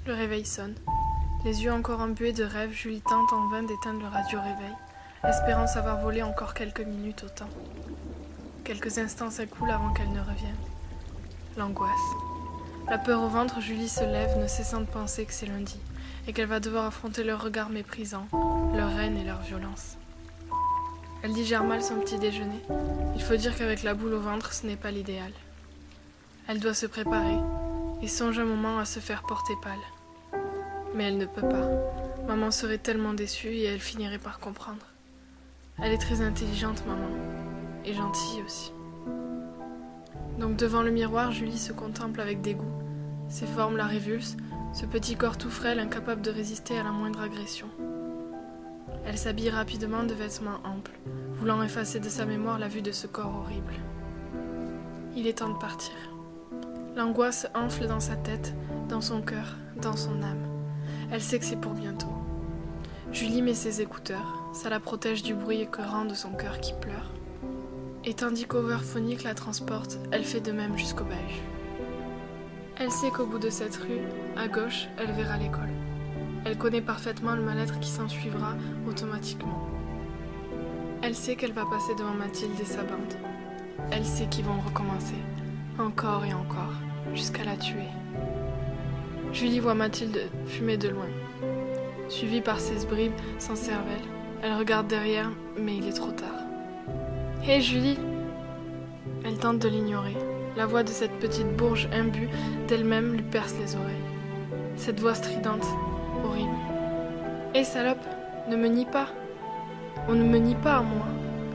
Le réveil sonne. Les yeux encore embués de rêve, Julie tente en vain d'éteindre le radio réveil, espérant savoir voler encore quelques minutes au temps. Quelques instants s'écoulent avant qu'elle ne revienne. L'angoisse. La peur au ventre, Julie se lève, ne cessant de penser que c'est lundi, et qu'elle va devoir affronter leurs regards méprisants, leur haine et leur violence. Elle digère mal son petit déjeuner. Il faut dire qu'avec la boule au ventre, ce n'est pas l'idéal. Elle doit se préparer, et songe un moment à se faire porter pâle. Mais elle ne peut pas. Maman serait tellement déçue et elle finirait par comprendre. Elle est très intelligente, maman, et gentille aussi. Donc devant le miroir, Julie se contemple avec dégoût. Ses formes la révulsent, ce petit corps tout frêle, incapable de résister à la moindre agression. Elle s'habille rapidement de vêtements amples, voulant effacer de sa mémoire la vue de ce corps horrible. Il est temps de partir. L'angoisse enfle dans sa tête, dans son cœur, dans son âme. Elle sait que c'est pour bientôt. Julie met ses écouteurs, ça la protège du bruit écœurant de son cœur qui pleure. Et tandis qu'Overphonique la transporte, elle fait de même jusqu'au bahut. Elle sait qu'au bout de cette rue, à gauche, elle verra l'école. Elle connaît parfaitement le mal-être qui s'ensuivra automatiquement. Elle sait qu'elle va passer devant Mathilde et sa bande. Elle sait qu'ils vont recommencer, encore et encore, jusqu'à la tuer. Julie voit Mathilde fumer de loin. Suivie par ses bribes sans cervelle, elle regarde derrière, mais il est trop tard. « Hé Julie !» Elle tente de l'ignorer. La voix de cette petite bourge imbue d'elle-même lui perce les oreilles. Cette voix stridente, horrible. « Hé salope, ne me nie pas. On ne me nie pas à moi.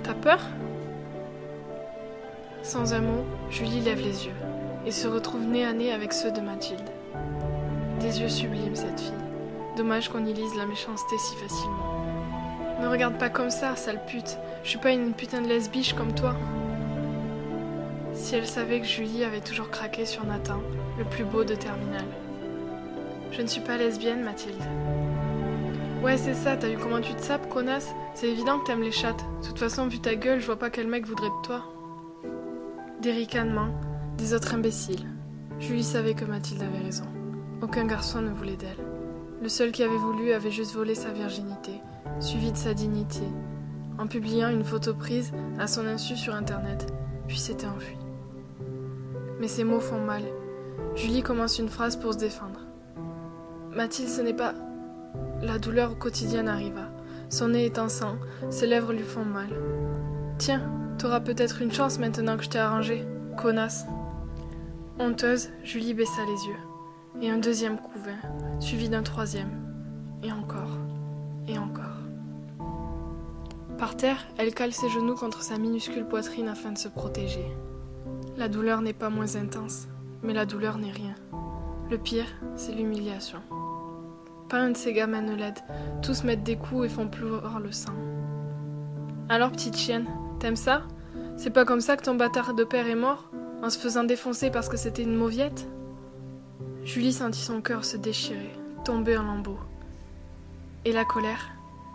T'as peur ?» Sans un mot, Julie lève les yeux et se retrouve nez à nez avec ceux de Mathilde. Des yeux sublimes, cette fille. Dommage qu'on y lise la méchanceté si facilement. Me regarde pas comme ça, sale pute. Je suis pas une putain de lesbiche comme toi. Si elle savait que Julie avait toujours craqué sur Nathan, le plus beau de Terminal. Je ne suis pas lesbienne, Mathilde. Ouais, c'est ça, t'as vu comment tu te sapes, connasse? C'est évident que t'aimes les chattes. De toute façon, vu ta gueule, je vois pas quel mec voudrait de toi. Des ricanements, des autres imbéciles. Julie savait que Mathilde avait raison. Aucun garçon ne voulait d'elle. Le seul qui avait voulu avait juste volé sa virginité, suivi de sa dignité, en publiant une photo prise à son insu sur internet, puis s'était enfui. Mais ces mots font mal. Julie commence une phrase pour se défendre. Mathilde, ce n'est pas... La douleur quotidienne arriva. Son nez est en sang, ses lèvres lui font mal. Tiens, t'auras peut-être une chance maintenant que je t'ai arrangé, connasse. Honteuse, Julie baissa les yeux. Et un deuxième coup vint, suivi d'un troisième. Et encore. Et encore. Par terre, elle cale ses genoux contre sa minuscule poitrine afin de se protéger. La douleur n'est pas moins intense, mais la douleur n'est rien. Le pire, c'est l'humiliation. Pas un de ces gamins ne l'aide, tous mettent des coups et font pleuvoir le sang. Alors, petite chienne, t'aimes ça? C'est pas comme ça que ton bâtard de père est mort, en se faisant défoncer parce que c'était une mauviette? Julie sentit son cœur se déchirer, tomber en lambeaux. Et la colère,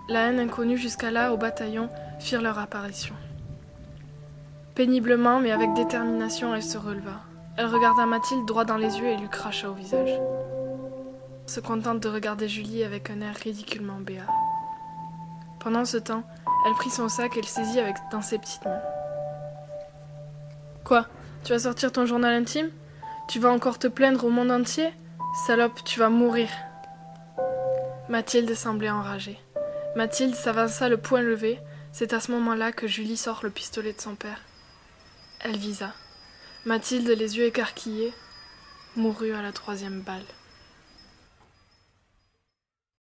la haine inconnue jusqu'à là au bataillon firent leur apparition. Péniblement, mais avec détermination, elle se releva. Elle regarda Mathilde droit dans les yeux et lui cracha au visage. Elle se contente de regarder Julie avec un air ridiculement béat. Pendant ce temps, elle prit son sac et le saisit dans ses petites mains. Quoi? Tu vas sortir ton journal intime? Tu vas encore te plaindre au monde entier? Salope, tu vas mourir. Mathilde semblait enragée. Mathilde s'avança le poing levé. C'est à ce moment-là que Julie sort le pistolet de son père. Elle visa. Mathilde, les yeux écarquillés, mourut à la 3e balle.